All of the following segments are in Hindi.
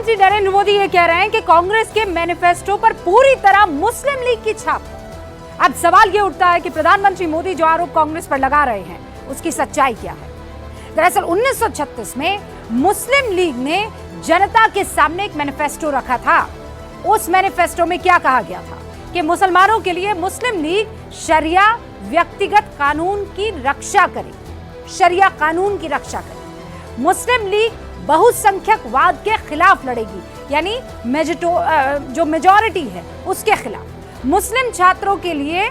प्रधानमंत्री नरेंद्र मोदी ये कह रहे हैं कि कांग्रेस के मैनिफेस्टो पर पूरी तरह मुस्लिम लीग की छाप। अब सवाल ये उठता है कि प्रधानमंत्री मोदी जो आरोप कांग्रेस पर लगा रहे हैं उसकी सच्चाई क्या है। दरअसल 1936 में मुस्लिम लीग ने जनता के सामने एक मैनिफेस्टो रखा था। उस मैनिफेस्टो में क्या कहा गया था कि मुसलमानों के लिए मुस्लिम लीग शरिया व्यक्तिगत कानून की रक्षा करे, शरिया कानून की रक्षा करे। मुस्लिम लीग बहुसंख्यकवाद के खिलाफ लड़ेगी, यानी जो मेजॉरिटी है उसके खिलाफ। मुस्लिम छात्रों के लिए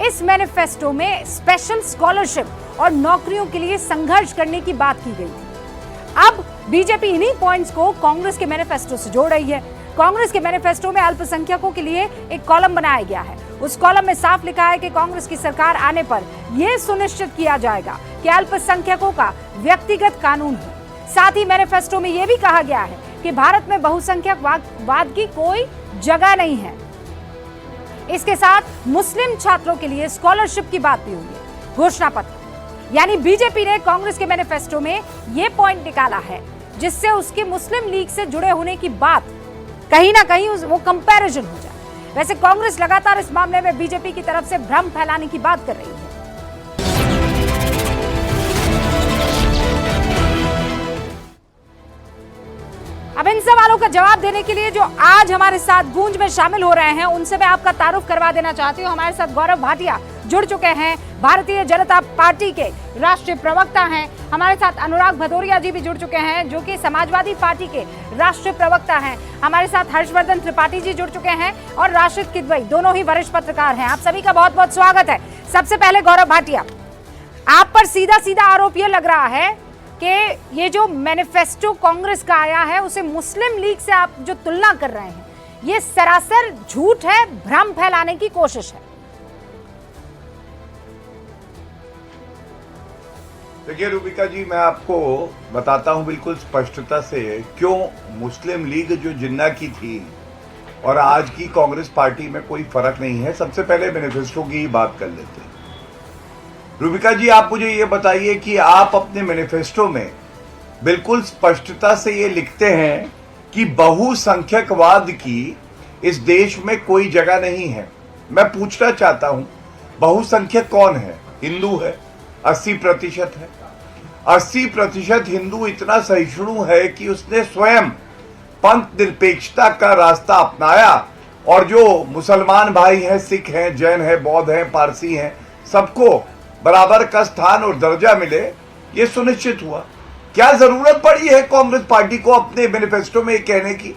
इस मैनिफेस्टो में स्पेशल स्कॉलरशिप और नौकरियों के लिए संघर्ष करने की बात की गई थी। अब बीजेपी इन्हीं पॉइंट्स को कांग्रेस के मैनिफेस्टो से जोड़ रही है। कांग्रेस के मैनिफेस्टो में अल्पसंख्यकों के लिए एक कॉलम बनाया गया है। उस कॉलम में साफ लिखा है कि कांग्रेस की सरकार आने पर यह सुनिश्चित किया जाएगा कि अल्पसंख्यकों का व्यक्तिगत कानून हो। साथ ही मैनिफेस्टो में यह भी कहा गया है कि भारत में बहुसंख्यकवाद की कोई जगह नहीं है। इसके साथ मुस्लिम छात्रों के लिए स्कॉलरशिप की बात भी हुई है। घोषणा पत्र, यानी बीजेपी ने कांग्रेस के मैनिफेस्टो में यह पॉइंट निकाला है जिससे उसके मुस्लिम लीग से जुड़े होने की बात कहीं ना कहीं वो कंपैरिजन हो जाए। वैसे कांग्रेस लगातार इस मामले में बीजेपी की तरफ से भ्रम फैलाने की बात कर रही है। अब इन सवालों का जवाब देने के लिए जो आज हमारे साथ गूंज में शामिल हो रहे हैं उनसे मैं आपका तारुफ करवा देना चाहती हूं। हमारे साथ गौरव भाटिया जुड़ चुके हैं, भारतीय जनता पार्टी के राष्ट्रीय प्रवक्ता हैं। हमारे साथ अनुराग भदौरिया जी भी जुड़ चुके हैं जो कि समाजवादी पार्टी के राष्ट्रीय प्रवक्ता हैं। हमारे साथ हर्षवर्धन त्रिपाठी जी जुड़ चुके हैं और राशिद किदवई, दोनों ही वरिष्ठ पत्रकार हैं। आप सभी का बहुत बहुत स्वागत है। सबसे पहले गौरव भाटिया, आप पर सीधा सीधा आरोप यह लग रहा है कि ये जो मैनिफेस्टो कांग्रेस का आया है उसे मुस्लिम लीग से आप जो तुलना कर रहे हैं, ये सरासर झूठ है, भ्रम फैलाने की कोशिश है। देखिए रूबिका जी, मैं आपको बताता हूं बिल्कुल स्पष्टता से क्यों मुस्लिम लीग जो जिन्ना की थी और आज की कांग्रेस पार्टी में कोई फर्क नहीं है। सबसे पहले मैनिफेस्टो की ही बात कर लेते हैं। रूबिका जी, आप मुझे ये बताइए कि आप अपने मैनिफेस्टो में बिल्कुल स्पष्टता से ये लिखते हैं कि बहुसंख्यकवाद की इस देश में कोई जगह नहीं है। मैं पूछना चाहता हूं, बहुसंख्यक कौन है? हिंदू है, 80% है। 80% हिंदू इतना सहिष्णु है कि उसने स्वयं पंथ निरपेक्षता का रास्ता अपनाया और जो मुसलमान भाई हैं, सिख हैं, जैन हैं, बौद्ध हैं, पारसी हैं, सबको बराबर का स्थान और दर्जा मिले, ये सुनिश्चित हुआ। क्या जरूरत पड़ी है कांग्रेस पार्टी को अपने मैनिफेस्टो में कहने की?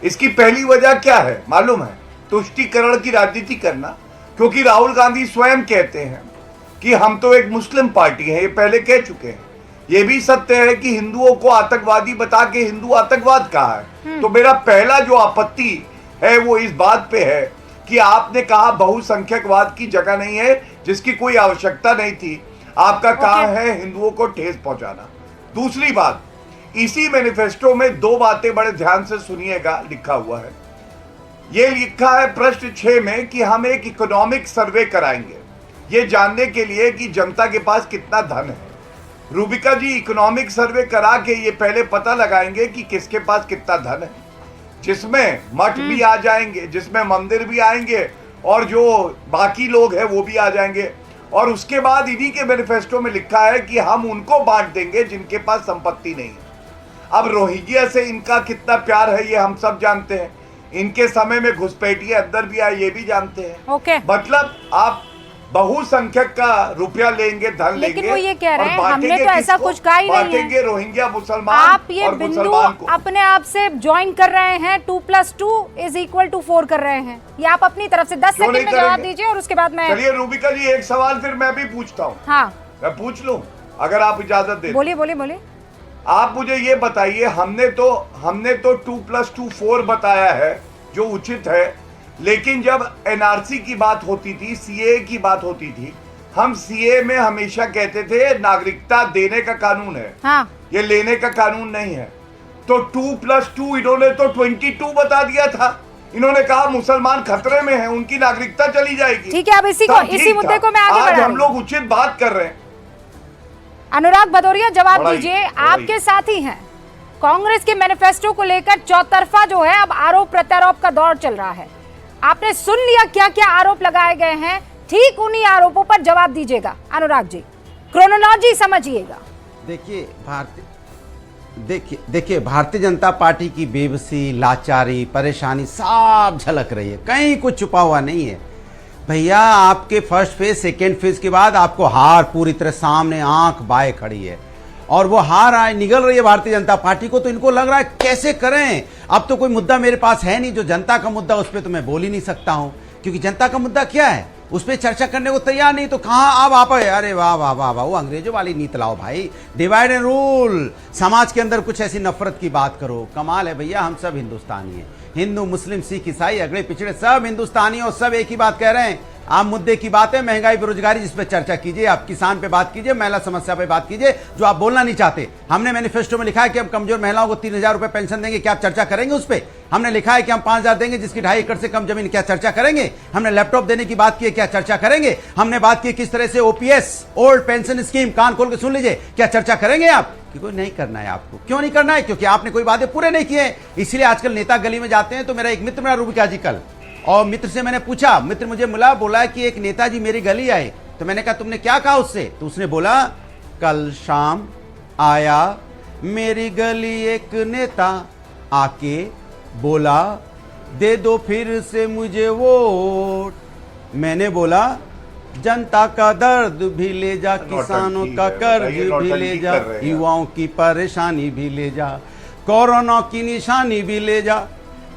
इसकी पहली वजह क्या है मालूम है? तुष्टीकरण की राजनीति करना। क्योंकि राहुल गांधी स्वयं कहते हैं कि हम तो एक मुस्लिम पार्टी है, ये पहले कह चुके हैं। ये भी सत्य है कि हिंदुओं को आतंकवादी बता के हिंदू आतंकवाद कहा है। तो मेरा पहला जो आपत्ति है वो इस बात पे है कि आपने कहा बहुसंख्यकवाद की जगह नहीं है, जिसकी कोई आवश्यकता नहीं थी। आपका काम है हिंदुओं को ठेस पहुंचाना। दूसरी बात, इसी मैनिफेस्टो में दो बातें बड़े ध्यान से सुनिएगा, लिखा हुआ है। यह लिखा है प्रश्न 6 में कि हम एक इकोनॉमिक सर्वे कराएंगे, ये जानने के लिए कि जनता के पास कितना धन है। रूबिका जी, इकोनॉमिक सर्वे करा के ये पहले पता लगाएंगे कि किसके पास कितना धन है, जिसमें मठ भी आ जाएंगे, जिसमें मंदिर भी आएंगे और जो बाकी लोग हैं वो भी आ जाएंगे। और उसके बाद इन्हीं के मैनिफेस्टो में लिखा है कि हम उनको बांट देंगे जिनके पास संपत्ति नहीं है। अब रोहिंग्या से इनका कितना प्यार है ये हम सब जानते हैं। इनके समय में घुसपैठिए अंदर भी आए, ये भी जानते हैं। मतलब आप बहुसंख्यक का रुपया लेंगे, धन लेंगे, लेकिन वो ये कह रहे हैं हमने तो ऐसा कुछ कहा ही नहीं है। रोहिंग्या मुसलमान, आप ये बिंदु अपने आप से ज्वाइन कर रहे हैं, 2+2 = 4 कर रहे हैं। ये आप अपनी तरफ से 10 सेकंड में जवाब दीजिए और उसके बाद मैं। चलिए रूबिका जी, एक सवाल फिर मैं भी पूछता हूँ। हाँ, मैं पूछ लूँ अगर आप इजाजत दे। बोलिए बोलिए बोलिए। आप मुझे ये बताइए, हमने तो 2+2 4 बताया है जो उचित है, लेकिन जब एनआरसी की बात होती थी, सीए की बात होती थी, हम सीए में हमेशा कहते थे नागरिकता देने का कानून है। हाँ। ये लेने का कानून नहीं है। तो 2+2 इन्होंने तो 22 बता दिया था। इन्होंने कहा मुसलमान खतरे में हैं, उनकी नागरिकता चली जाएगी। ठीक है, अब इसी मुद्दे को मैं आगे बढ़ा रही हूं। हम लोग उचित बात कर रहे हैं। अनुराग भदौरिया, जवाब दीजिए। आपके साथी हैं कांग्रेस के मैनिफेस्टो को लेकर चौतरफा जो है अब आरोप प्रत्यारोप का दौर चल रहा है। आपने सुन लिया क्या क्या आरोप लगाए गए हैं, ठीक उन्हीं आरोपों पर जवाब दीजिएगा अनुराग जी, क्रोनोलॉजी समझिएगा। देखिए भारतीय जनता पार्टी की बेबसी, लाचारी, परेशानी सब झलक रही है, कहीं कुछ छुपा हुआ नहीं है भैया। आपके फर्स्ट फेज सेकेंड फेज के बाद आपको हार पूरी तरह सामने आंख बाए खड़ी है और वो हार निगल रही है भारतीय जनता पार्टी को। तो इनको लग रहा है कैसे करें, अब तो कोई मुद्दा मेरे पास है नहीं, जो जनता का मुद्दा उस पर तो मैं बोल ही नहीं सकता हूं, क्योंकि जनता का मुद्दा क्या है उस पर चर्चा करने को तैयार नहीं। तो कहां अब आप, अरे वाह वाह वाह वाह, वो अंग्रेजों वाली नीति लाओ भाई, डिवाइड एंड रूल, समाज के अंदर कुछ ऐसी नफरत की बात करो। कमाल है भैया, हम सब हिंदुस्तानी हैं, हिंदू मुस्लिम सिख ईसाई अगड़े पिछड़े सब हिंदुस्तानी और सब एक ही बात कह रहे हैं। आम मुद्दे की बात है महंगाई बेरोजगारी, जिस पे चर्चा कीजिए, आप किसान पे बात कीजिए, महिला समस्या पे बात कीजिए, जो आप बोलना नहीं चाहते। हमने मैनिफेस्टो में लिखा है कि हम कमजोर महिलाओं को 3,000 रुपए पेंशन देंगे, क्या आप चर्चा करेंगे उस पर? हमने लिखा है कि हम 5,000 देंगे जिसकी 2.5 एकड़ से कम जमीन, क्या चर्चा करेंगे? हमने लैपटॉप देने की बात की है, क्या चर्चा करेंगे? हमने बात की किस तरह से ओपीएस ओल्ड पेंशन स्कीम, कान खोल के सुन लीजिए, क्या चर्चा करेंगे आप? कोई नहीं करना है आपको। क्यों नहीं करना है? क्योंकि आपने कोई वादे पूरे नहीं किए। इसलिए आजकल नेता गली में जाते हैं। तो मेरा एक मित्र मेरा रूबिका जी कल, और मित्र से मैंने पूछा, मित्र मुझे मिला, बोला कि एक नेताजी मेरी गली आए। तो मैंने कहा तुमने क्या कहा उससे? तो उसने बोला कल शाम आया मेरी गली एक नेता, आके बोला दे दो फिर से मुझे वोट। मैंने बोला जनता का दर्द भी ले जा, किसानों का कर्ज भी ले जा, युवाओं की परेशानी भी ले जा, कोरोना की निशानी भी ले जा,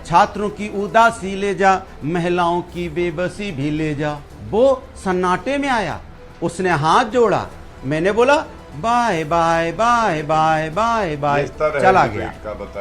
छात्रों की उदासी ले जा, महिलाओं की बेबसी भी ले जा। वो सन्नाटे में आया, उसने हाथ जोड़ा, मैंने बोला bye bye bye bye bye bye, चला गया।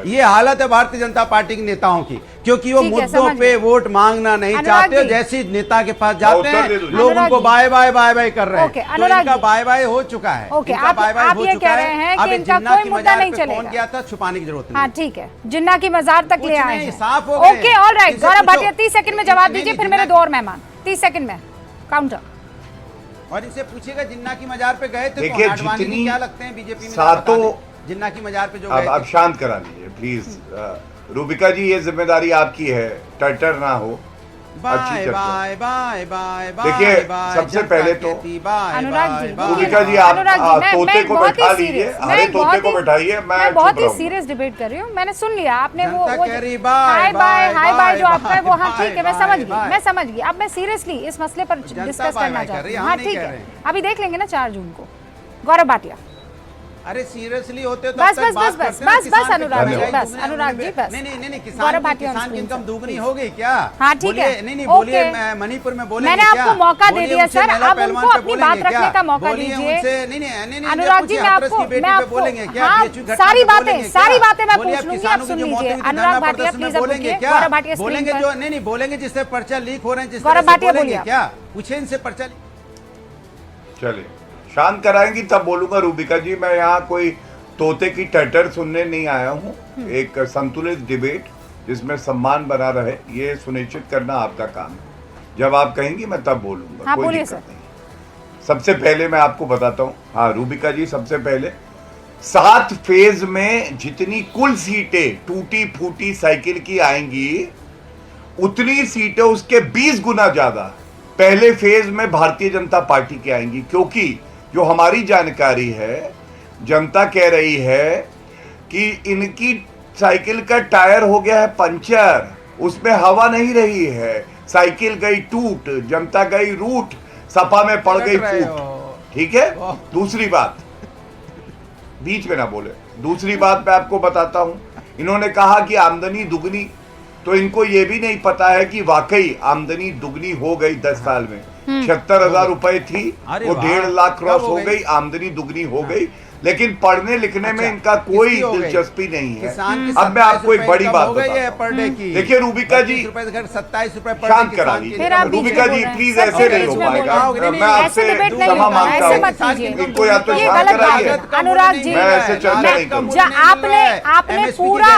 ये हालत है भारतीय जनता पार्टी के नेताओं की, क्योंकि वो मुद्दों पे वोट मांगना नहीं चाहते। जैसे नेता के पास जाते हैं लोग उनको बाय बाय बाय बाय कर रहे हैं। तो इनका बाय बाय हो चुका है, इनका बाय बाय हो चुका है। अब जिन्ना की मजार पे कौन गया था, छुपाने की जरूरत नहीं। हाँ ठीक है, जिन्ना की मजार तक ले आए हैं, साफ हो गए। Okay alright, Gaurav Bhatia 30 second में जवाब दीजिए, फिर मेरे 2 और मेहमान 30 सेकंड में काउंटर। और इनसे पूछेगा जिन्ना की मजार पे गए थे, देखिए जितनी क्या लगते हैं बीजेपी में सातों जिन्ना की मजार पे जो गए थे। अब शांत करा लीजिए प्लीज। रूबिका जी ये जिम्मेदारी आपकी है, टटर ना हो। Bye bye bye bye. देखिए सबसे पहले तो अनुराग जी, रूबिका जी आप तोते को बैठा लीजिए, हरे तोते को बैठाइए। मैं बहुत ही सीरियस डिबेट कर रही हूँ, मैंने सुन लिया। आपने वो हाय बाय जो आपका है वो, हाँ ठीक है, मैं समझ गई। अब मैं सीरियसली इस मसले पर डिस्कस करना चाहती हूँ। हाँ ठीक है, अभी देख लेंगे ना 4 जून को। गौरव भाटिया अरे सीरियसली होते तो बस अनुराग जी बस। नहीं किसान की इनकम दुगनी हो गई क्या? हाँ ठीक है, नहीं बोलिए, मणिपुर में बोलेंगे मैंने आपको मौका दे दिया सर, अब उनको अपनी बात रखने का मौका दीजिए। अनुराग जी मैं आपको सारी बातें मैं पूछ लूंगी, आप सुन लीजिए। अनुराग भाटिया प्लीज गौरव भाटिया बोलेंगे जो नहीं बोलेंगे, जिससे पर्चा लीक हो रहे हैं, गौरव भाटिया बोलिए क्या पूछे इनसे पर्चा। चलिए शांत कराएंगी तब बोलूंगा। रूबिका जी मैं यहाँ कोई तोते की टटर सुनने नहीं आया हूँ। एक संतुलित डिबेट जिसमें सम्मान बना रहे, ये सुनिश्चित करना आपका काम है। जब आप कहेंगी मैं तब बोलूंगा, कोई दिक्कत नहीं। सबसे पहले मैं आपको बताता हूँ, हाँ रूबिका जी, सबसे पहले 7 फेज में जितनी कुल सीटें टूटी फूटी साइकिल की आएंगी, उतनी सीटें उसके 20 गुना ज्यादा पहले फेज में भारतीय जनता पार्टी की आएंगी। क्योंकि जो हमारी जानकारी है, जनता कह रही है कि इनकी साइकिल का टायर हो गया है पंचर, उसमें हवा नहीं रही है, साइकिल गई टूट, जनता गई रूट, सपा में पड़ गई फूट। ठीक है, दूसरी बात, बीच में ना बोले, दूसरी बात मैं आपको बताता हूं। इन्होंने कहा कि आमदनी दुगनी, तो इनको ये भी नहीं पता है कि वाकई आमदनी दुगनी हो गई 10 साल में। 76,000 रुपए थी, वो 1.5 लाख क्रॉस हो गई, आमदनी दुगनी हो गई। लेकिन पढ़ने लिखने में इनका कोई दिलचस्पी नहीं है। अब मैं आपको एक बड़ी बात बताता हूं। देखिए रूबिका जी 27 रुपए शांत करा लीजिए। रूबिका जी प्लीज ऐसे नहीं हो पाएगा, मैं आपसे क्षमा मांगता हूँ। इनको या तो शांत कराइए, अनुराग जी मैं ऐसे चर्चा नहीं करूँगा। आपने पूरा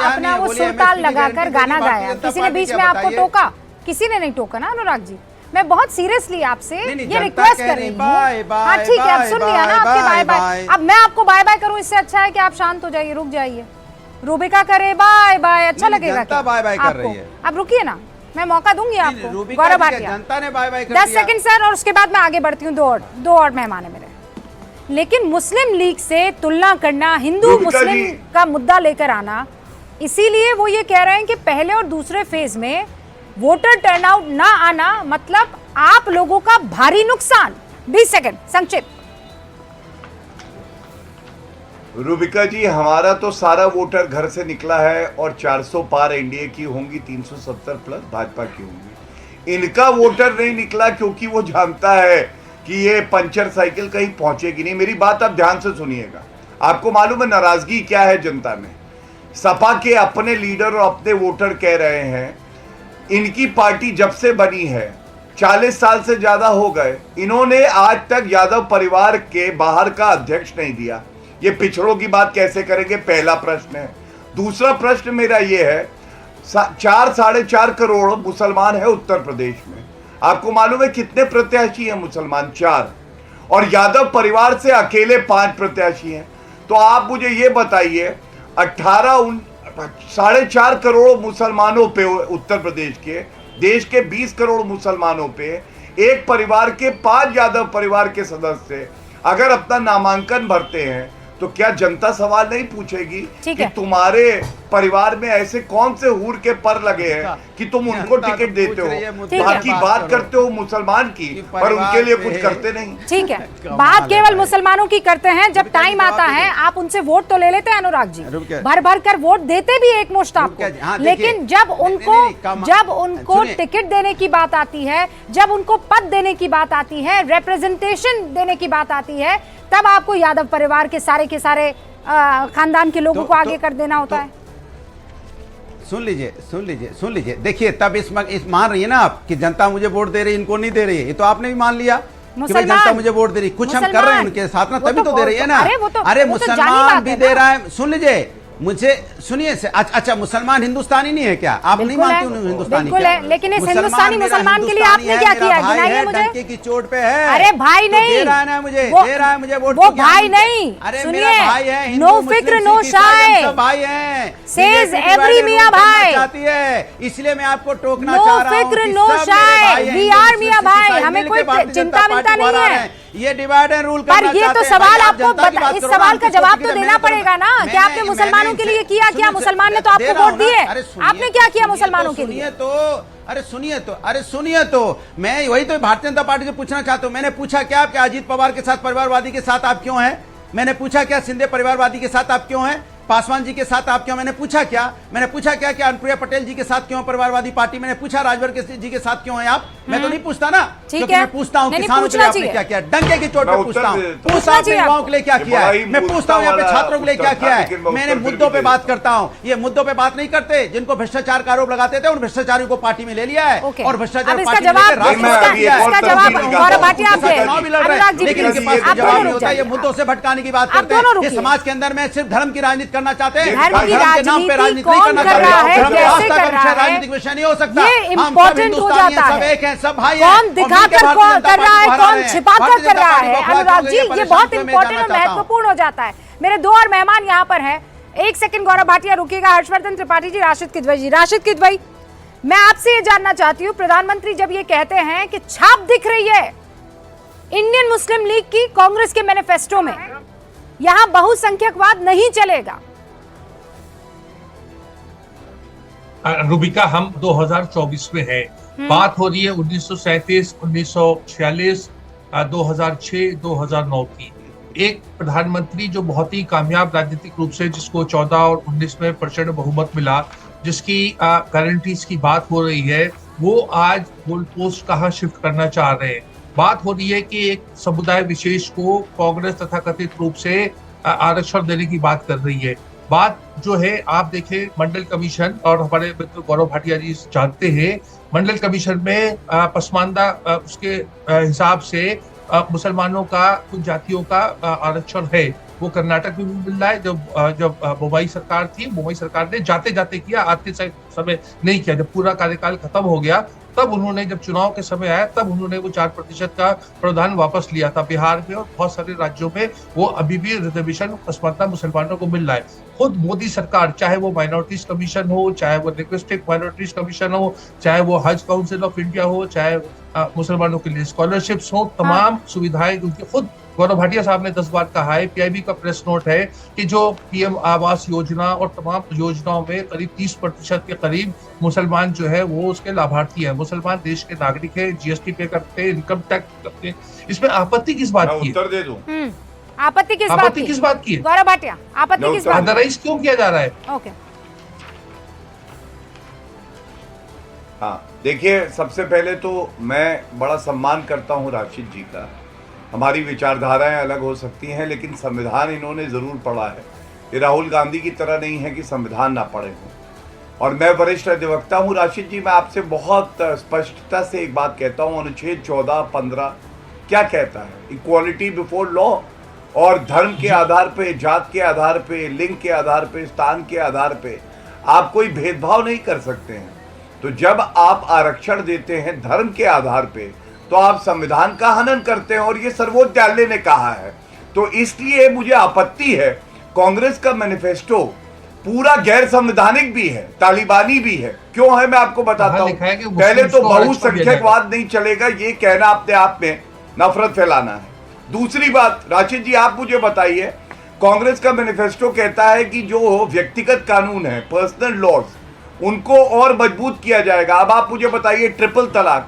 अपना वो सुरताल लगाकर गाना गाया, किसी ने बीच में आपको टोका? किसी ने नहीं टोका ना अनुराग जी। मैं बहुत सीरियसली आपसे नहीं, ये जनता रिक्वेस्ट कह कर रही रही हूँ। बाय, बाय, हाँ ठीक है, अब बाय, सुन लिया ना बाय, आपके बाय बाय, बाय। बाय। अब मैं आपको बाय बाय करूँ, इससे अच्छा है कि आप शांत हो जाइए, रुक जाइए। रूबिका करे बाय बाय, अच्छा नहीं, लगेगा जनता क्या बाय बाय कर आपको? रही है। अब रुकिए ना, मैं मौका दूंगी आपको। रूबिका गौरव जी के भाटिया, जनता ने बाय बाय कर 10 दिया। सेकंड सर, और उसके बाद मैं आगे बढ़ती हूँ। दो और मेहमान है मेरे। लेकिन मुस्लिम लीग से तुलना करना, हिंदू रूबिका मुस्लिम जी। का मुद्दा लेकर आना, इसीलिए वो ये कह रहे हैं कि पहले और दूसरे फेज में वोटर टर्नआउट ना आना मतलब आप लोगों का भारी नुकसान। 20 सेकंड संक्षिप्त। रूबिका जी, हमारा तो सारा वोटर घर से निकला है और 400 पार एनडीए की होंगी, 370 प्लस भाजपा की होंगी। इनका वोटर नहीं निकला क्योंकि वो जानता है कि ये पंचर साइकिल कहीं पहुंचेगी नहीं। मेरी बात आप ध्यान से सुनिएगा। आपको मालूम है नाराजगी क्या है जनता में? सपा के अपने लीडर और अपने वोटर कह रहे हैं, इनकी पार्टी जब से बनी है 40 साल से ज्यादा हो गए, इन्होंने आज तक यादव परिवार के बाहर का अध्यक्ष नहीं दिया। ये पिछड़ों की बात कैसे करेंगे? पहला प्रश्न है। दूसरा प्रश्न मेरा ये है, 4-4.5 करोड़ मुसलमान है उत्तर प्रदेश में। आपको मालूम है कितने प्रत्याशी हैं मुसलमान? 4। और यादव परिवार से अकेले 5 प्रत्याशी हैं। तो आप मुझे ये बताइए, 4.5 करोड़ मुसलमानों पे उत्तर प्रदेश के, देश के 20 करोड़ मुसलमानों पे एक परिवार के 5 यादव परिवार के सदस्य अगर अपना नामांकन भरते हैं तो क्या जनता सवाल नहीं पूछेगी कि तुम्हारे परिवार में ऐसे कौन से हूर के पर लगे हैं कि तुम उनको टिकट देते हो? बाकी बात करते हो मुसलमान की, पर उनके लिए कुछ करते नहीं। ठीक है, बात केवल मुसलमानों की करते हैं। जब टाइम आता है आप उनसे वोट तो ले लेते हैं अनुराग जी, भर भर कर वोट देते भी एक मुश्त आपको, लेकिन जब उनको टिकट देने की बात आती है, जब उनको पद देने की बात आती है, रिप्रेजेंटेशन देने की बात आती है, तब आपको यादव परिवार के सारे खानदान के लोगों को आगे कर देना होता है। सुन लीजिए, देखिए तब इस मान रही है ना आप कि जनता मुझे वोट दे रही है, इनको नहीं दे रही है। ये तो आपने भी मान लिया कि भाई जनता मुझे वोट दे रही है। कुछ हम कर रहे हैं उनके साथ ना, तभी तो दे रही है ना। अरे मुसलमान भी दे रहा है। सुन लीजिए, मुझे सुनिए। अच्छा, मुसलमान हिंदुस्तानी नहीं है क्या? आप नहीं मानते हिंदुस्तानी? बिल्कुल है, लेकिन इस हिंदुस्तानी मुसलमान के लिए आपने क्या किया? गिनाइए मुझे। डंके की चोट पे है। अरे भाई नहीं, दे रहा है मुझे, दे रहा है मुझे वोट। वो भाई नहीं, अरे सुनिए, मेरा भाई है, नो फिक्र नो शाय, भाई है, सेज एवरी मियां भाई। चाहती है, इसलिए मैं आपको टोकना नो चाह रहा हूं। फिक्र नो शाय, वी आर मियां भाई, हमें कोई चिंता विंता नहीं है। ये डिवाइड एंड रूल पर ये तो सवाल आपको इस सवाल का जवाब तो देना पड़ेगा ना कि आपने मुसलमानों के लिए किया क्या? मुसलमान ने तो आपको वोट दिए, आपने क्या किया मुसलमानों के लिए? अरे सुनिए तो मैं वही तो भारतीय जनता पार्टी से पूछना चाहता हूं। मैंने पूछा क्या कि अजीत पवार के साथ, परिवारवादी के साथ आप क्यों हैं? मैंने पूछा क्या सिंधे परिवारवादी के साथ आप क्यों हैं? पासवान जी के साथ आप क्यों? मैंने पूछा क्या कि अनुप्रिया पटेल जी के साथ क्यों परिवारवादी पार्टी? मैंने पूछा राजभर जी के साथ क्यों हैं आप? मैं तो नहीं पूछता ना, क्योंकि मैं पूछता हूं किसानों के लिए आपने क्या किया, डंके की चोट पे पूछता हूं। पूछता आपने युवाओं के लिए क्या किया है, मैं पूछता हूं यहाँ पे छात्रों के लिए क्या किया है। मैंने मुद्दों पे बात करता हूं, ये मुद्दों पे बात नहीं करते। जिनको भ्रष्टाचार का आरोप लगाते थे उन भ्रष्टाचारियों को पार्टी में ले लिया है और भ्रष्टाचार लेकिन इनके पास जवाब नहीं होता। ये मुद्दों से भटकाने की बात करते हैं। ये समाज के अंदर में सिर्फ धर्म की राजनीति करना चाहते हैं, राजनीति कौन कर रहा है, कैसे कर रहा है, राजनीतिक विषय नहीं हो सकता। ये इम्पोर्टेंट हो जाता है। सब एक हैं, सब भाई कौन दिखाकर कौन कर रहा है, कौन छिपाकर कर रहा है, अनुराग जी ये बहुत इंपॉर्टेंट और महत्वपूर्ण हो जाता है। मेरे 2 और मेहमान यहाँ पर हैं। 1 सेकंड गौरव भाटिया रुकिएगा, हर्षवर्धन त्रिपाठी जी, राशिद किदवई जी। राशिद किदवई, मैं आपसे ये जानना चाहती हूँ, प्रधानमंत्री जब ये कहते हैं कि छाप दिख रही है इंडियन मुस्लिम लीग की कांग्रेस के मैनिफेस्टो में, यहां बहुसंख्यकवाद नहीं चलेगा। रूबिका, हम 2024 में है, बात हो रही है 1937, 1946, 2006, 2009 की। एक प्रधानमंत्री जो बहुत ही कामयाब राजनीतिक रूप से, जिसको 14 और 19 में प्रचंड बहुमत मिला, जिसकी गारंटीज की बात हो रही है, वो आज गोल पोस्ट कहाँ शिफ्ट करना चाह रहे हैं। बात हो रही है कि एक समुदाय विशेष को कांग्रेस तथा कथित रूप से आरक्षण देने की बात कर रही है। बात जो है, आप देखें मंडल कमीशन, और हमारे मित्र गौरव भाटिया जी जानते हैं, मंडल कमीशन में पसमानदा उसके हिसाब से मुसलमानों का, कुछ जातियों का आरक्षण है, वो कर्नाटक में भी मिल रहा है। जब मुंबई सरकार थी, मुंबई सरकार ने जाते जाते किया, आते समय नहीं किया। जब पूरा कार्यकाल खत्म हो गया तब उन्होंने, जब चुनाव के समय आया, तब उन्होंने वो 4% का प्रावधान वापस लिया था। बिहार में और बहुत सारे राज्यों में वो अभी भी रिजर्वेशन पसमानता मुसलमानों को मिल रहा है। खुद मोदी सरकार, चाहे वो माइनॉरिटीज कमीशन हो, चाहे वो लिंग्विस्टिक माइनॉरिटीज कमीशन हो, चाहे वो हज काउंसिल ऑफ इंडिया हो, चाहे मुसलमानों के लिए स्कॉलरशिप्स हो, तमाम सुविधाएं उनकी, खुद गौरव भाटिया साहब ने 10 बार कहा है, पीआईबी का प्रेस नोट है कि जो पीएम आवास योजना और तमाम योजनाओं में करीब 30% के करीब मुसलमान जो है वो उसके लाभार्थी है। मुसलमान देश के नागरिक है, जीएसटी पे करते हैं, इनकम टैक्स करते हैं। इसमें आपत्ति किस बात की है? उत्तर दे दूं। आपत्ति किस बात की है? गौरव भाटिया, आपत्ति किस बात की? अदरवाइज क्यों किया जा रहा है? ओके, हाँ, देखिए, सबसे पहले तो मैं बड़ा सम्मान करता हूँ राशिद जी का। हमारी विचारधाराएं अलग हो सकती हैं, लेकिन संविधान इन्होंने ज़रूर पढ़ा है। ये राहुल गांधी की तरह नहीं है कि संविधान ना पढ़े हों। और मैं वरिष्ठ अधिवक्ता हूँ राशिद जी, मैं आपसे बहुत स्पष्टता से एक बात कहता हूँ। अनुच्छेद 14-15 क्या कहता है? Equality before law. और धर्म के आधार पे, जात के आधार पे, लिंग के आधार पे, स्थान के आधार पे आप कोई भेदभाव नहीं कर सकते हैं। तो जब आप आरक्षण देते हैं धर्म के आधार पे, तो आप संविधान का हनन करते हैं, और ये सर्वोच्च न्यायालय ने कहा है। तो इसलिए मुझे आपत्ति है, कांग्रेस का मैनिफेस्टो पूरा गैर संवैधानिक भी है, तालिबानी भी है। क्यों है मैं आपको बताता हूं। पहले तो बहुसंख्यकवाद नहीं चलेगा, ये कहना अपने आप में नफरत फैलाना है। दूसरी बात, राशिद जी आप मुझे बताइए, कांग्रेस का मैनिफेस्टो कहता है कि जो व्यक्तिगत कानून है, पर्सनल लॉज, उनको और मजबूत किया जाएगा। अब आप मुझे बताइए, ट्रिपल तलाक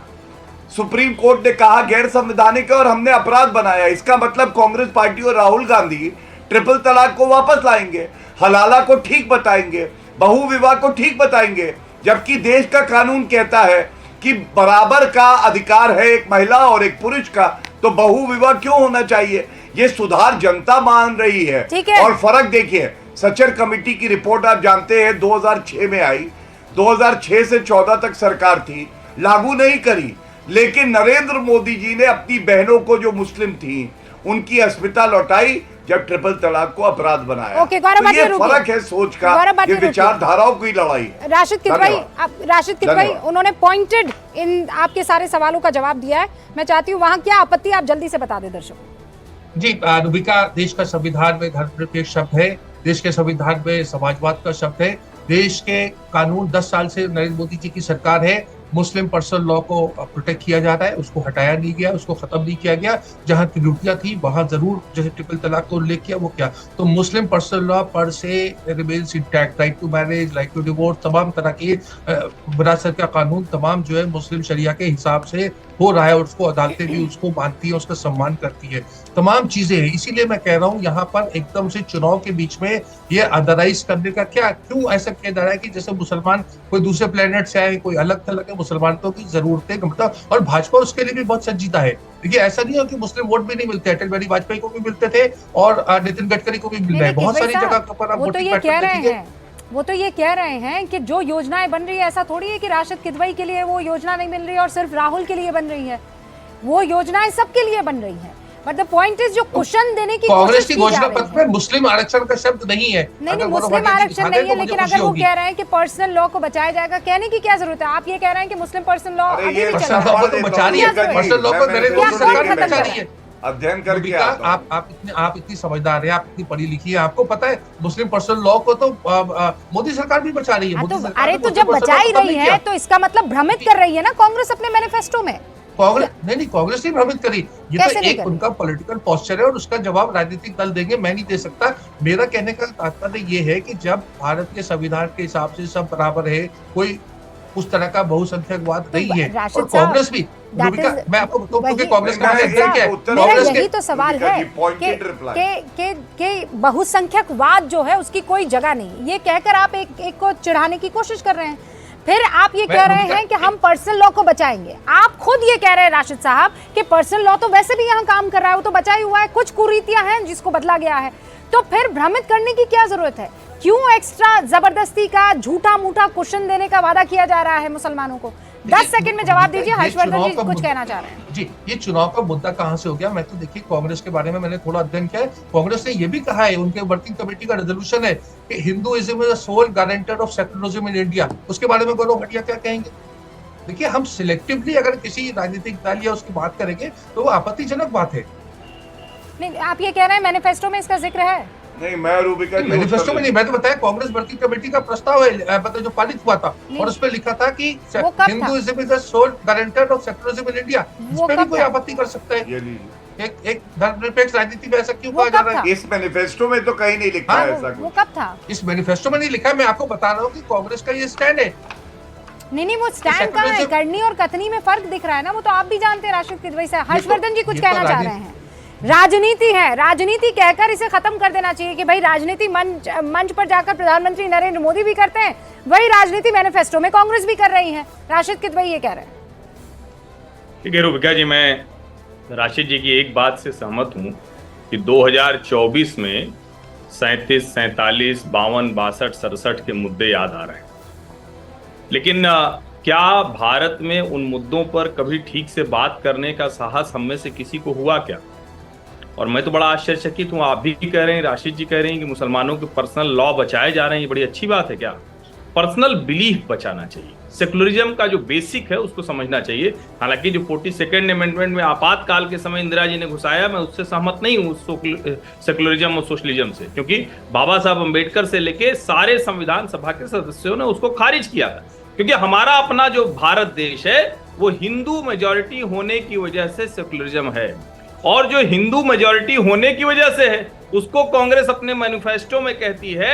सुप्रीम कोर्ट ने कहा गैर संवैधानिक है और हमने अपराध बनाया। इसका मतलब कांग्रेस पार्टी और राहुल गांधी ट्रिपल तलाक को वापस लाएंगे, हलाला को ठीक बताएंगे, बहु विवाह को ठीक बताएंगे, जबकि देश का कानून कहता है कि बराबर का अधिकार है एक महिला और एक पुरुष का, तो बहु विवाह क्यों होना चाहिए? ये सुधार जनता मान रही है। और फर्क देखिए, सचर कमेटी की रिपोर्ट आप जानते हैं 2006 में आई, 2006 से 14 तक सरकार थी, लागू नहीं करी। लेकिन नरेंद्र मोदी जी ने अपनी बहनों को जो मुस्लिम थी उनकी अस्मिता लौटाई जब ट्रिपल तलाक को अपराध बनाया। तो ये फर्क है सोच का, ये विचारधाराओं की लड़ाई है। राशिद किदवई उन्होंने पॉइंटेड इन आपके सारे सवालों का जवाब दिया है। मैं चाहती हूँ वहां क्या आपत्ति आप जल्दी से बता दें दर्शकों। जी, रूबिका, देश का संविधान में धर्मनिरपेक्ष शब्द है, देश के संविधान में समाजवाद का शब्द है, देश के कानून 10 साल से नरेंद्र मोदी जी की सरकार है। मुस्लिम पर्सनल लॉ को प्रोटेक्ट किया जा रहा है, उसको हटाया नहीं गया, उसको खत्म नहीं किया गया। जहां त्रुटियां थी वहां जरूर, जैसे ट्रिपल तलाक को उल्लेख किया, वो क्या, तो मुस्लिम पर्सनल लॉ पर से remains intact, right to marriage, right to divorce, तमाम तरह के विरासत का कानून तमाम जो है मुस्लिम शरिया के हिसाब से हो रहा है, और उसको अदालतें भी उसको मानती है, उसका सम्मान करती है, तमाम चीजें हैं। इसीलिए मैं कह रहा हूँ, यहाँ पर एकदम से चुनाव के बीच में ये अदराइज करने का क्या, क्यों ऐसा किया जा रहा है कि जैसे मुसलमान कोई दूसरे प्लेनेट से आए, कोई अलग थलग है, मुसलमानों की जरूरतें, मतलब, और भाजपा उसके लिए भी बहुत संजीदा है। देखिए, ऐसा नहीं है कि मुस्लिम वोट भी नहीं मिलते, अटल बिहारी वाजपेयी को भी मिलते थे और नितिन गडकरी को भी मिल रहा है, बहुत सारी जगह पर आप वोटिंग पैटर्न। वो तो ये कह रहे हैं कि जो योजनाएं बन रही है, ऐसा थोड़ी है कि राशिद किदवई के लिए वो योजना नहीं मिल रही है और सिर्फ राहुल के लिए बन रही है, वो योजनाएं सबके लिए बन रही है। बट द पॉइंट इज, जो कुशन देने की कांग्रेस की घोषणा पत्र में मुस्लिम आरक्षण का शब्द नहीं है। नहीं, मुस्लिम आरक्षण नहीं है, लेकिन अगर वो कह रहे हैं कि पर्सनल लॉ को बचाया जाएगा, कहने की क्या जरूरत है? आप ये कह रहे हैं कि मुस्लिम पर्सनल लॉ अभी भी चल रहा है, तो बचा रही है, पर्सनल लॉ को नरेंद्र मोदी सरकार बचा रही है। अध्ययन करके आप इतनी समझदार है, आप इतनी पढ़ी लिखी है, आपको पता है मुस्लिम पर्सनल लॉ को तो मोदी सरकार भी बचा रही है। अरे तो जब बचा ही रही है तो इसका मतलब भ्रमित कर रही है ना कांग्रेस अपने मैनिफेस्टो में। कांग्रेस नहीं, कांग्रेस नहीं भ्रमित करी, ये तो एक उनका पॉलिटिकल पोस्चर है और उसका जवाब राजनीतिक दल देंगे, मैं नहीं दे सकता। मेरा कहने का तात्पर्य ये है कि जब भारत के संविधान के हिसाब से सब बराबर है, कोई उस तरह का बहुसंख्यकवाद नहीं है, और कांग्रेस भी, मैं आपको बताऊं कि कांग्रेस का यही तो सवाल है कि बहुसंख्यकवाद जो है उसकी कोई जगह नहीं, ये कहकर आप एक को चिढ़ाने की कोशिश कर रहे हैं। फिर आप ये कह रहे हैं कि हम पर्सनल लॉ को बचाएंगे। आप खुद ये कह रहे हैं राशिद साहब कि पर्सनल लॉ तो वैसे भी यहाँ काम कर रहा है, वो तो बचा ही हुआ है, कुछ कुरीतियां हैं जिसको बदला गया है, तो फिर भ्रमित करने की क्या जरूरत है? क्यों एक्स्ट्रा जबरदस्ती का झूठा मूठा क्वेश्चन देने का वादा किया जा रहा है मुसलमानों को? 10 सेकंड में जवाब दीजिए। हर्षवर्धन जी कुछ कहना चाह रहे हैं। जी, ये चुनाव का मुद्दा कहां से हो गया? मैं तो देखिए कांग्रेस के बारे में मैंने थोड़ा अध्ययन किया है, कांग्रेस ने ये भी कहा है, उनके वर्किंग कमेटी का रेजोल्यूशन है कि Hinduism is the sole guarantor of secularism in India. उसके बारे में गौरव भाटिया क्या कहेंगे? देखिए, हम सिलेक्टिवली अगर किसी राजनीतिक दल या उसकी बात करेंगे तो वो आपत्तिजनक बात है। नहीं, आप ये कह रहे हैं मैनिफेस्टो में इसका जिक्र है? नहीं, मैं रूबिका जी मैनिफेस्टो में नहीं, मैं तो बताया कांग्रेस वर्किंग कमेटी का प्रस्ताव है, मतलब जो पारित हुआ था, और उसमें लिखा था कि वो कब था? Hinduism is the sole guarantor of secularism in India. इस वो पे भी कब कोई था? आपत्ति कर सकता है? ये लीजिए, एक धर्मनिरपेक्ष राजनीति में ऐसा क्यों वो कहा जा कब रहा है? था? इस मैनिफेस्टो में तो कहीं नहीं लिखा हाँ, है ऐसा वो कुछ। कब था? इस मैनिफेस्टो में नहीं लिखा है, मैं आपको बता रहा हूँ कि कांग्रेस का ये स्टैंड है। नहीं, वो स्टैंड कहाँ है? करनी और कथनी में फर्क दिख रहा है ना, वो तो आप भी जानते हैं राशिद किदवई साहब। हर्षवर्धन जी कुछ कहना चाह रहे हैं। राजनीति है, राजनीति कहकर इसे खत्म कर देना चाहिए कि भाई राजनीति मंच पर जाकर प्रधानमंत्री नरेंद्र मोदी भी करते हैं, वही राजनीति मैनिफेस्टो में कांग्रेस भी कर रही है। राशिद किदवई ये कह रहे हैं। ठीक है रूबिका जी, मैं राशिद जी की एक बात से सहमत हूं कि 2024 में 37, 47, 52, 62, 67 के मुद्दे याद आ रहे हैं, लेकिन क्या भारत में उन मुद्दों पर कभी ठीक से बात करने का साहस हम में से किसी को हुआ क्या? और मैं तो बड़ा आश्चर्यचकित हूं, आप भी कह रहे हैं, राशिद जी कह रहे हैं कि मुसलमानों के पर्सनल लॉ बचाए जा रहे हैं, ये बड़ी अच्छी बात है क्या? पर्सनल बिलीफ बचाना चाहिए, सेकुलरिज्म का जो बेसिक है उसको समझना चाहिए। हालांकि जो 42nd अमेंडमेंट में आपातकाल के समय इंदिरा जी ने घुसाया, मैं उससे सहमत नहीं हूँ, सेकुलरिज्म और सोशलिज्म से, क्योंकि बाबा साहब अम्बेडकर से लेके सारे संविधान सभा के सदस्यों ने उसको खारिज किया था, क्योंकि हमारा अपना जो भारत देश है वो हिंदू मेजॉरिटी होने की वजह से सेकुलरिज्म है, और जो हिंदू मेजॉरिटी होने की वजह से है उसको कांग्रेस अपने मैनिफेस्टो में कहती है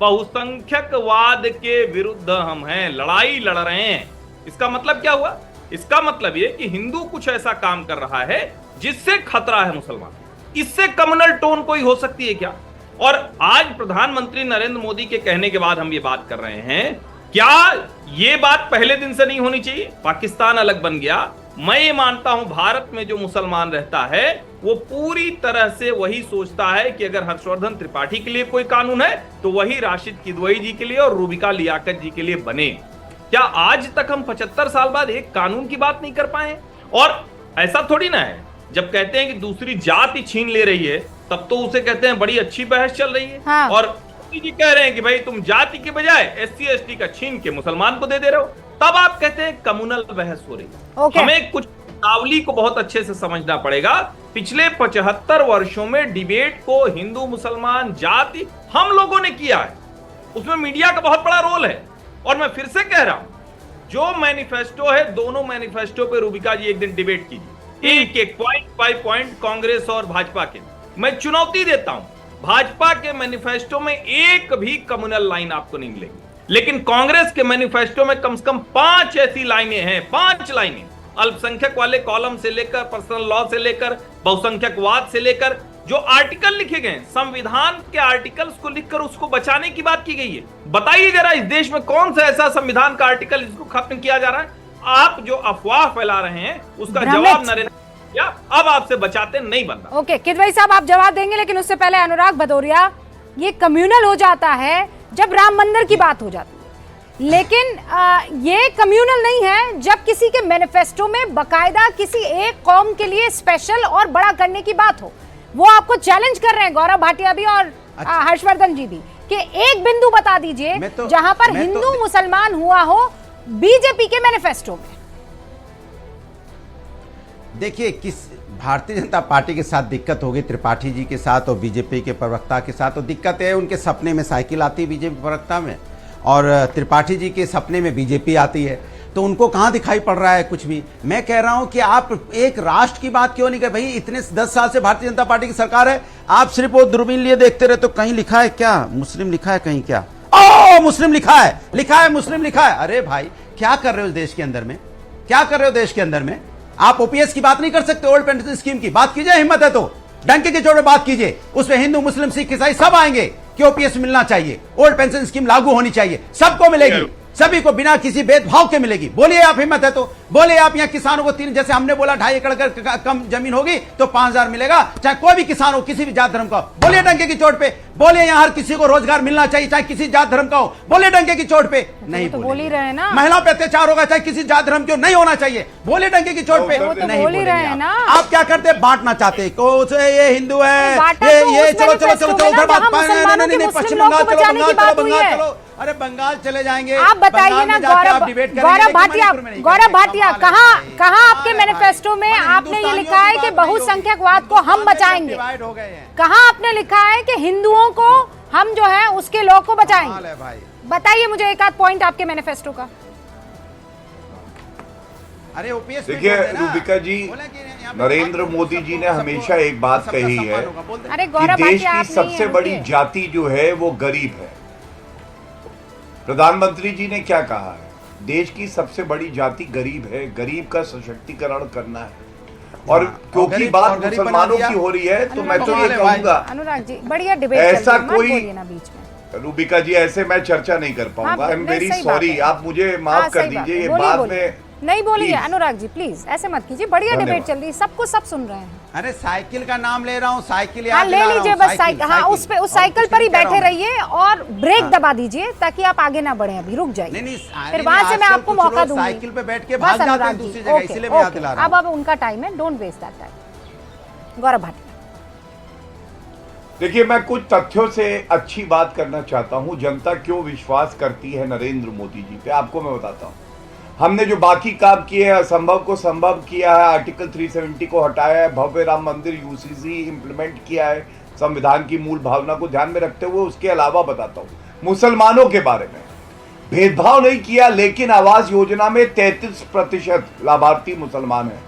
बहुसंख्यकवाद के विरुद्ध हम हैं, लड़ाई लड़ रहे हैं। इसका मतलब क्या हुआ? इसका मतलब ये कि हिंदू कुछ ऐसा काम कर रहा है जिससे खतरा है मुसलमान। इससे कम्युनल टोन कोई हो सकती है क्या? और आज प्रधानमंत्री नरेंद्र मोदी के कहने के बाद हम ये बात कर रहे हैं, क्या ये बात पहले दिन से नहीं होनी चाहिए? पाकिस्तान अलग बन गया, मैं ये मानता हूं भारत में जो मुसलमान रहता है वो पूरी तरह से वही सोचता है कि अगर हर्षवर्धन त्रिपाठी के लिए कोई कानून है तो वही राशिद किदवई जी के लिए और रूबिका लियाकत जी के लिए बने। क्या आज तक हम 75 साल बाद एक कानून की बात नहीं कर पाए? और ऐसा थोड़ी ना है, जब कहते हैं कि दूसरी जाति छीन ले रही है तब तो उसे कहते हैं बड़ी अच्छी बहस चल रही है। हाँ। और मोदी जी कह रहे हैं कि भाई तुम जाति के बजाय SC ST का छीन के मुसलमान को दे रहे हो, तब आप कहते हैं कम्युनल बहस हो रही है। हमें कुछ नावली को बहुत अच्छे से समझना पड़ेगा। पिछले 75 वर्षों में डिबेट को हिंदू मुसलमान जाति हम लोगों ने किया है, उसमें मीडिया का बहुत बड़ा रोल है। और मैं फिर से कह रहा हूं, जो मैनिफेस्टो है, दोनों मैनिफेस्टो पे रूबिका जी एक दिन डिबेट कीजिए, एक एक पॉइंट बाय पॉइंट, कांग्रेस और भाजपा के। मैं चुनौती देता हूं, भाजपा के मैनिफेस्टो में एक भी कम्युनल लाइन आपको नहीं मिलेगी, लेकिन कांग्रेस के मैनिफेस्टो में कम से कम 5 ऐसी लाइनें हैं, 5 लाइनें, अल्पसंख्यक वाले कॉलम से लेकर, पर्सनल लॉ से लेकर, बहुसंख्यकवाद से लेकर, जो आर्टिकल लिखे गए, संविधान के आर्टिकल्स को लिखकर उसको बचाने की बात की गई है। बताइए जरा, इस देश में कौन सा ऐसा संविधान का आर्टिकल जिसको खत्म किया जा रहा है? आप जो अफवाह फैला रहे हैं उसका जवाब नरेंद्र या अब आपसे बचाते नहीं बन रहा। ओके, किदवई साहब आप जवाब देंगे, लेकिन उससे पहले अनुराग भदौरिया, ये कम्युनल हो जाता है जब राम मंदिर की बात हो जाती है, लेकिन ये कम्युनल नहीं है जब किसी के मैनिफेस्टो में बकायदा किसी एक कौम के लिए स्पेशल और बड़ा करने की बात हो। वो आपको चैलेंज कर रहे हैं, गौरव भाटिया भी और हर्षवर्धन जी भी, कि एक बिंदु बता दीजिए जहां पर हिंदू मुसलमान हुआ हो बीजेपी के मैनिफेस्टो में। देखिए, किस भारतीय जनता पार्टी के साथ दिक्कत होगी, त्रिपाठी जी के साथ और बीजेपी के प्रवक्ता के साथ, तो दिक्कत है उनके सपने में साइकिल आती है बीजेपी प्रवक्ता में, और त्रिपाठी जी के सपने में बीजेपी आती है, तो उनको कहाँ दिखाई पड़ रहा है कुछ भी। मैं कह रहा हूं कि आप एक राष्ट्र की बात क्यों नहीं कर भाई? इतने 10 साल से भारतीय जनता पार्टी की सरकार है, आप सिर्फ वो दूरबीन लिए देखते रहे, तो कहीं लिखा है क्या मुस्लिम लिखा है? कहीं क्या मुस्लिम लिखा है मुस्लिम लिखा है। अरे भाई, क्या कर रहे हो देश के अंदर में? क्या कर रहे हो देश के अंदर में? आप ओपीएस की बात नहीं कर सकते? ओल्ड पेंशन स्कीम की बात कीजिए, हिम्मत है तो डंके के जोड़ में बात कीजिए, उसमें हिंदू मुस्लिम सिख ईसाई सब आएंगे कि ओपीएस मिलना चाहिए, ओल्ड पेंशन स्कीम लागू होनी चाहिए, सबको मिलेगी, सभी को बिना किसी भेदभाव के मिलेगी। बोलिए आप, हिम्मत है तो बोलिए आप। यहाँ किसानों को 3, जैसे हमने बोला 2.5 एकड़ कम जमीन होगी तो 5,000 मिलेगा, चाहे कोई भी किसान हो, किसी भी जात धर्म का हो, बोलिए डंके की चोट पे। बोलिए यहाँ हर किसी को रोजगार मिलना चाहिए, चाहे किसी जात धर्म का हो, बोलिए डंके की चोट पे। नहीं तो बोल ही रहे हैं ना। महिलाओं पे अत्याचार होगा, चाहे किसी जात धर्म की नहीं होना चाहिए, बोलिए डंके की चोट पे। नहीं बोल ही रहे हैं ना। आप क्या करते? बांटना चाहते, ये हिंदू है, ये चलो चलो चलो चलो उधर बात, नहीं पश्चिम बंगाल चलो, बंगाल चलो, अरे बंगाल चले जाएंगे, आप बताइए बंगाल ना में जाके आप डिबेट करेंगे, लेकिन गौरव मणिपुर में नहीं भाटिया करेंगे। कहाँ आपके मैनिफेस्टो में आपने ये लिखा है कि बहुसंख्यकवाद को हम बचाएंगे? डिवाइड हो गए हैं। कहाँ आपने लिखा है कि हिंदुओं को हम जो है उसके लॉ को बचाएंगे? कमाल है भाई। बताइए मुझे एक आध पॉइंट आपके मैनिफेस्टो का। अरे ओपीएस देखिए रूबिका जी, नरेंद्र मोदी जी ने हमेशा एक बात कही है अरे कि गौरव देश भाटिया की आप नहीं सबसे हैं, बड़ी रुकिए। जाति जो है वो गरीब है। प्रधानमंत्री जी ने क्या कहा है? देश की सबसे बड़ी जाति गरीब है, गरीब का सशक्तिकरण करना है। और क्योंकि बात मुसलमानों की हो रही है तो मैं तो ये कहूंगा, अनुराग जी बढ़िया डिबेट ऐसा चल रही है, मत कोई- बोलिए ना बीच में। रूबिका जी ऐसे मैं चर्चा नहीं कर पाऊंगा। आई एम नहीं, वेरी सही बात सॉरी, है। आप मुझे माफ हाँ, कर सही बात दीजिए, है। ये बोलिए, बाद बोलिए। में नहीं बोलिए Please। अनुराग जी, प्लीज ऐसे मत कीजिए। बढ़िया डिबेट धन्यवाद। चल रही है, सबको सब सुन रहे हैं। अरे साइकिल का नाम ले रहा हूँ, साइकिल हाँ याद ले दिला रहा लीजिए हूँ, बस साइकिल। हाँ उस पे उस और साइकिल कुछ पर ही नहीं कह बैठे रहा हूँ। रहिए और ब्रेक हाँ। दबा दीजिए ताकि आप आगे ना बढ़े। अभी रुक जाइए, नहीं, फिर वहां से मैं आजकल आपको कुछ मौका लोग दूंगी। साइकिल पे बैठ के बस भाग जाते अनुराग हैं जी, दूसरी जगह, ओके, इसलिए मैं याद ओके। दिला रहा हूँ। अब उनका टाइम है, don't waste that time. Gaurav Bhatia देखिए, मैं कुछ तथ्यों से अच्छी बात करना चाहता हूं। जनता क्यों विश्वास करती है नरेंद्र मोदी जी पे, आपको मैं बताता हूं। हमने जो बाकी काम किए हैं, असंभव को संभव किया है, आर्टिकल 370 को हटाया है, भव्य राम मंदिर यूसीसी इंप्लीमेंट किया है, संविधान की मूल भावना को ध्यान में रखते हुए। उसके अलावा बताता हूं मुसलमानों के बारे में, भेदभाव नहीं किया, लेकिन आवास योजना में 33% लाभार्थी मुसलमान है।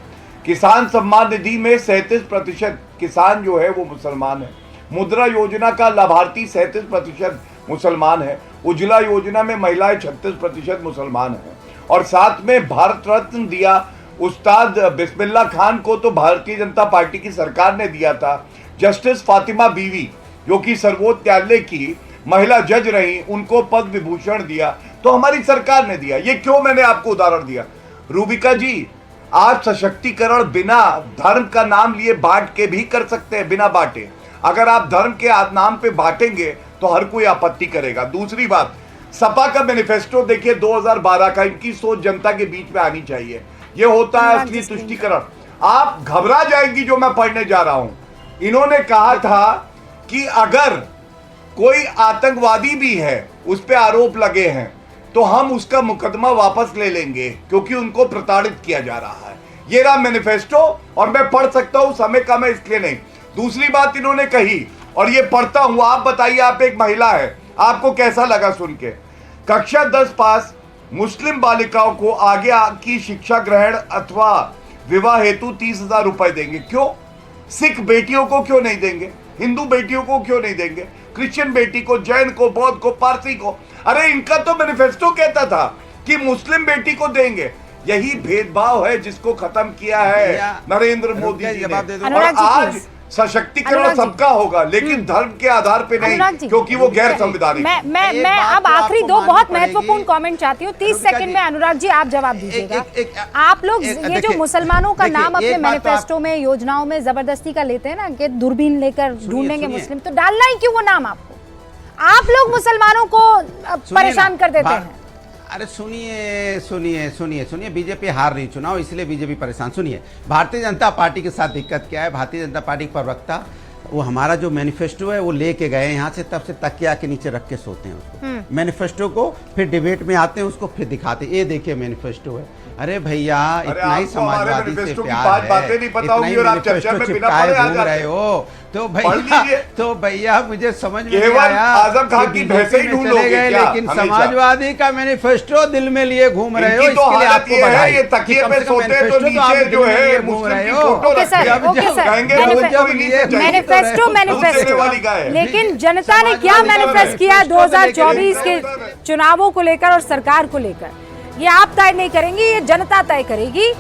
किसान सम्मान निधि में 37% किसान जो है वो मुसलमान है। मुद्रा योजना का लाभार्थी 37% मुसलमान है। उज्ज्वला योजना में महिलाएं 36% मुसलमान हैं। और साथ में भारत रत्न दिया उस्ताद बिस्मिल्लाह खान को तो भारतीय जनता पार्टी की सरकार ने दिया था। जस्टिस फातिमा बीवी जो कि सर्वोच्च न्यायालय की महिला जज रही, उनको पद्म विभूषण दिया तो हमारी सरकार ने दिया। ये क्यों मैंने आपको उदाहरण दिया? रूबिका जी, आप सशक्तिकरण बिना धर्म का नाम लिए बांट के भी कर सकते हैं, बिना बांटे। अगर आप धर्म के नाम पे बांटेंगे तो हर कोई आपत्ति करेगा। दूसरी बात, सपा का मैनिफेस्टो देखिए 2012 का, इनकी सोच जनता के बीच में आनी चाहिए। ये होता है असली तुष्टिकरण। आप घबरा जाएंगी जो मैं पढ़ने जा रहा हूं। इन्होंने कहा था कि अगर कोई आतंकवादी भी है, उस पर आरोप लगे हैं, तो हम उसका मुकदमा वापस ले लेंगे क्योंकि उनको प्रताड़ित किया जा रहा है। ये रहा मैनिफेस्टो और मैं पढ़ सकता हूं, समय कम है इसलिए नहीं। दूसरी बात इन्होंने कही और ये पढ़ता हूं, आप बताइए, आप एक महिला है, आपको कैसा लगा सुन के? कक्षा 10 पास मुस्लिम बालिकाओं को आगे की शिक्षा ग्रहण अथवा विवाह हेतु 30,000 रुपए देंगे। क्यों? सिख बेटियों को क्यों नहीं देंगे? हिंदू बेटियों को क्यों नहीं देंगे? क्रिश्चियन बेटी को, जैन को, बौद्ध को, पारसी को? अरे इनका तो मैनिफेस्टो कहता था कि मुस्लिम बेटी को देंगे। यही भेदभाव है जिसको खत्म किया है नरेंद्र मोदी जी ने। और आज सशक्तिकरण सबका होगा, लेकिन धर्म के आधार पे नहीं, क्योंकि वो गैर संवैधानिक। मैं अब आखिरी दो बहुत महत्वपूर्ण कमेंट चाहती हूँ, 30 सेकंड में अनुराग जी आप जवाब दीजिएगा। आप लोग ये जो मुसलमानों का नाम अपने मैनिफेस्टो में, योजनाओं में जबरदस्ती का लेते हैं ना कि दूरबीन लेकर ढूंढेंगे मुस्लिम, तो डालना ही क्यों वो नाम आपको? आप लोग मुसलमानों को परेशान कर देते हैं। अरे सुनिए सुनिए सुनिए सुनिए, बीजेपी हार रही चुनाव, इसलिए बीजेपी परेशान। सुनिए, भारतीय जनता पार्टी के साथ दिक्कत क्या है? भारतीय जनता पार्टी के प्रवक्ता वो हमारा जो मैनिफेस्टो है वो लेके गए यहाँ से, तब से तकिया के नीचे रख के सोते हैं उसको। मैनिफेस्टो को फिर डिबेट में आते हैं, उसको फिर दिखाते, ये देखिए मैनिफेस्टो है। अरे भैया, इतना ही समाजवादी से प्यार है, इतना ही मैनिफेस्टो चिपकाए घूम रहे हो तो भैया मुझे समझ में नहीं आया। आजम खान की भैंसे ही ढूंढ लोगे क्या? लेकिन समाजवादी का मैनिफेस्टो दिल में लिए घूम रहे हो, इसके लिए आपको बधाई। ये तकिए पे सोते तो नीचे जो है घूम रहे मुस्लिम हो। की फोटो रखते हैं। ओके सर, मैनिफेस्टो, लेकिन जनता ने क्या मैनिफेस्ट किया 2024 के चुनावों को लेकर और सरकार को लेकर, ये आप तय नहीं करेंगे, ये जनता तय करेगी।